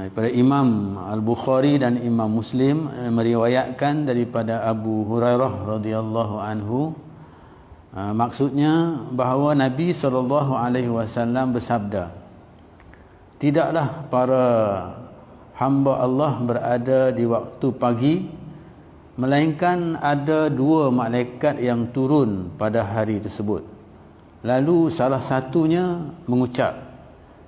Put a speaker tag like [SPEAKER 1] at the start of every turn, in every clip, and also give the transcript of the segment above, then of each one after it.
[SPEAKER 1] Daripada Imam Al-Bukhari dan Imam Muslim meriwayatkan daripada Abu Hurairah radhiyallahu anhu, maksudnya bahawa Nabi SAW bersabda, tidaklah para hamba Allah berada di waktu pagi melainkan ada dua malaikat yang turun pada hari tersebut. Lalu salah satunya mengucap,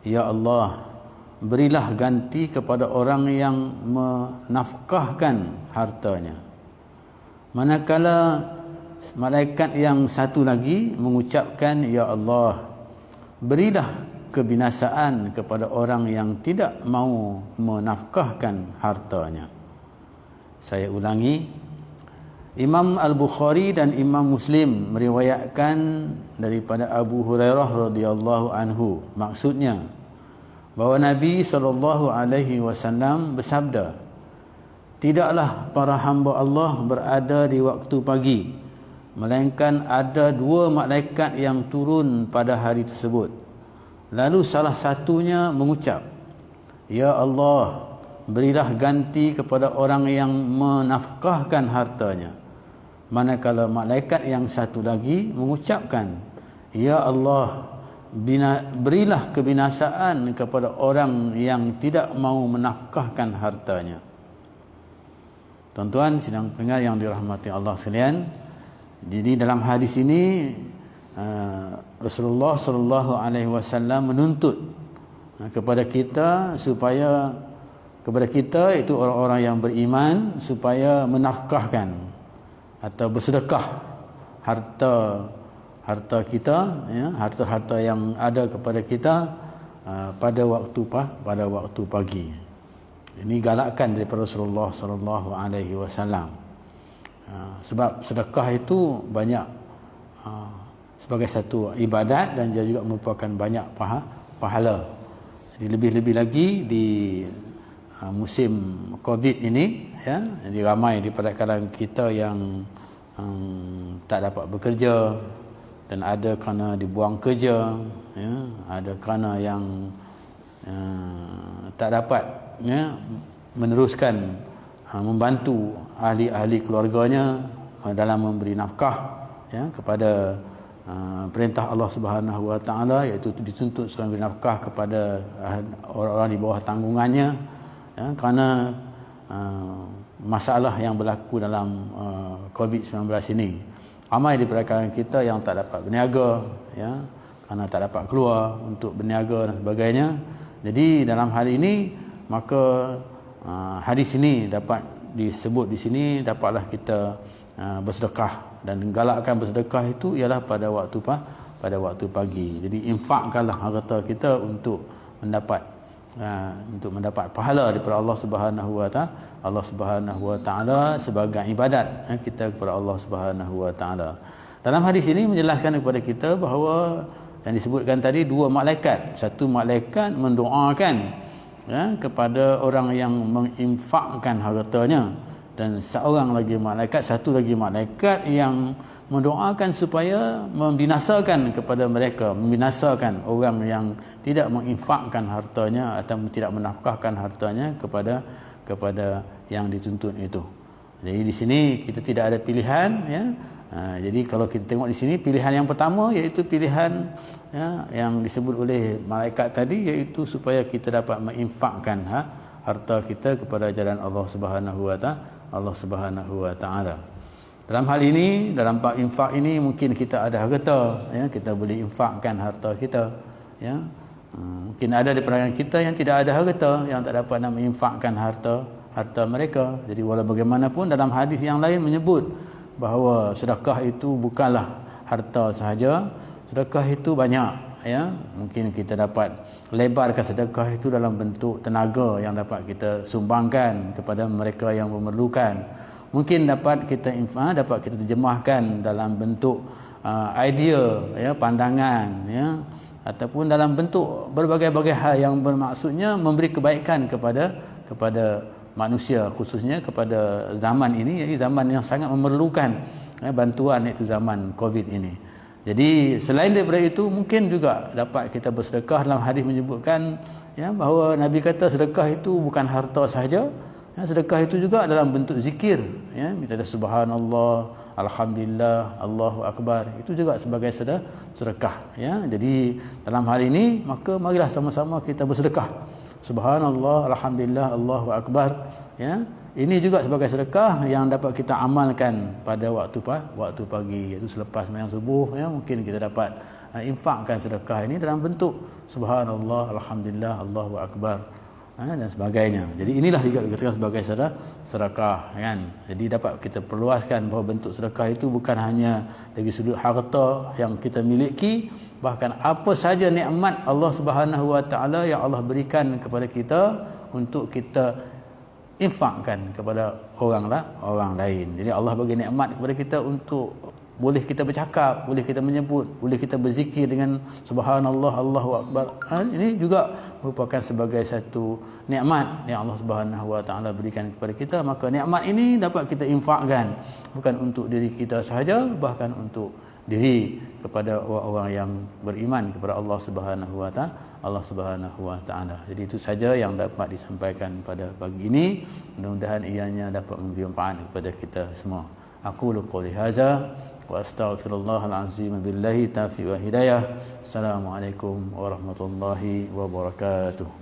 [SPEAKER 1] ya Allah, berilah ganti kepada orang yang menafkahkan hartanya. Manakala malaikat yang satu lagi mengucapkan, ya Allah, berilah kebinasaan kepada orang yang tidak mau menafkahkan hartanya. Saya ulangi, Imam Al-Bukhari dan Imam Muslim meriwayatkan daripada Abu Hurairah radhiyallahu anhu, maksudnya bahawa Nabi SAW bersabda, tidaklah para hamba Allah berada di waktu pagi melainkan ada dua malaikat yang turun pada hari tersebut. Lalu salah satunya mengucap, ya Allah, berilah ganti kepada orang yang menafkahkan hartanya. Manakala malaikat yang satu lagi mengucapkan, ya Allah, berilah kebinasaan kepada orang yang tidak mau menafkahkan hartanya. Tuan-tuan sidang pendengar yang dirahmati Allah sekalian, jadi dalam hadis ini Rasulullah SAW menuntut kepada kita supaya itu orang-orang yang beriman supaya menafkahkan atau bersedekah harta kita, ya, harta-harta yang ada kepada kita pada waktu pagi. Ini galakan daripada Rasulullah SAW. Sebab sedekah itu banyak sebagai satu ibadat dan dia juga merupakan banyak pahala. Jadi lebih-lebih lagi di musim Covid ini, ya, jadi ramai daripada kalangan kita yang tak dapat bekerja, dan ada kerana dibuang kerja, ya, ada kerana yang tak dapat, ya, meneruskan membantu ahli-ahli keluarganya dalam memberi nafkah, ya, kepada perintah Allah Subhanahu Wa Taala, iaitu dituntut seorang beri nafkah kepada orang-orang di bawah tanggungannya, ya, kerana masalah yang berlaku dalam COVID-19 ini. Ramai daripada kalangan kita yang tak dapat berniaga, ya, kerana tak dapat keluar untuk berniaga dan sebagainya. Jadi dalam hal ini, maka hadis ini dapat disebut di sini, dapatlah kita bersedekah, dan galakkan bersedekah itu ialah pada waktu pagi. Jadi infakkanlah harta kita untuk mendapat pahala daripada Allah Subhanahu Wa Taala sebagai ibadat kita kepada Allah Subhanahu Wa Taala. Dalam hadis ini menjelaskan kepada kita bahawa yang disebutkan tadi dua malaikat, satu malaikat mendoakan, ya, kepada orang yang menginfakkan hartanya, dan satu lagi malaikat yang mendoakan supaya membinasakan orang yang tidak menginfakkan hartanya atau tidak menafkahkan hartanya kepada yang dituntut itu. Jadi di sini kita tidak ada pilihan, ya. Jadi kalau kita tengok di sini, pilihan yang pertama iaitu pilihan, ya, yang disebut oleh malaikat tadi, iaitu supaya kita dapat menginfakkan harta kita kepada jalan Allah Subhanahu Wa Taala. Dalam hal ini, dalam bab infak ini, mungkin kita ada harta, ya, kita boleh infakkan harta kita, ya. Mungkin ada daripada kita yang tidak ada harta, yang tak dapat nak menginfakkan harta mereka. Jadi walau bagaimanapun, dalam hadis yang lain menyebut bahawa sedekah itu bukanlah harta sahaja, sedekah itu banyak, ya. Mungkin kita dapat lebarkan sedekah itu dalam bentuk tenaga yang dapat kita sumbangkan kepada mereka yang memerlukan. Mungkin dapat kita terjemahkan dalam bentuk idea, ya, pandangan, ya, ataupun dalam bentuk berbagai-bagai hal yang bermaksudnya memberi kebaikan kepada manusia, khususnya kepada zaman ini, iaitu zaman yang sangat memerlukan, ya, bantuan, iaitu zaman Covid ini. Jadi selain daripada itu, mungkin juga dapat kita bersedekah. Dalam hadis menyebutkan, ya, bahawa Nabi kata sedekah itu bukan harta sahaja, ya, sedekah itu juga dalam bentuk zikir, ya, kita ada subhanallah, alhamdulillah, Allahu akbar, itu juga sebagai sedekah, ya. Jadi dalam hal ini maka marilah sama-sama kita bersedekah. Subhanallah, alhamdulillah, Allahu akbar, ya. Ini juga sebagai sedekah yang dapat kita amalkan pada waktu pagi, iaitu selepas sembahyang subuh, ya, mungkin kita dapat infakkan sedekah ini dalam bentuk subhanallah, alhamdulillah, Allahu akbar, dan sebagainya. Jadi inilah juga dikatakan sebagai sedekah, kan. Jadi dapat kita perluaskan bahawa bentuk sedekah itu bukan hanya dari sudut harta yang kita miliki, bahkan apa saja nikmat Allah Subhanahu wa taala yang Allah berikan kepada kita untuk kita infakkan kepada orang lain. Jadi Allah bagi nikmat kepada kita untuk boleh kita bercakap, boleh kita menyebut, boleh kita berzikir dengan subhanallah, Allahu akbar. Ini juga merupakan sebagai satu nikmat yang Allah Subhanahu wa taala berikan kepada kita. Maka nikmat ini dapat kita infakkan bukan untuk diri kita sahaja, bahkan untuk diri kepada orang-orang yang beriman kepada Allah Subhanahu wa taala. Jadi itu saja yang dapat disampaikan pada pagi ini. Mudah-mudahan ianya dapat memberi manfaat kepada kita semua. Aqulu qouli hadza wa astaghfirullahal azim billahi taufiq wa hidayah. Assalamualaikum warahmatullahi wabarakatuh.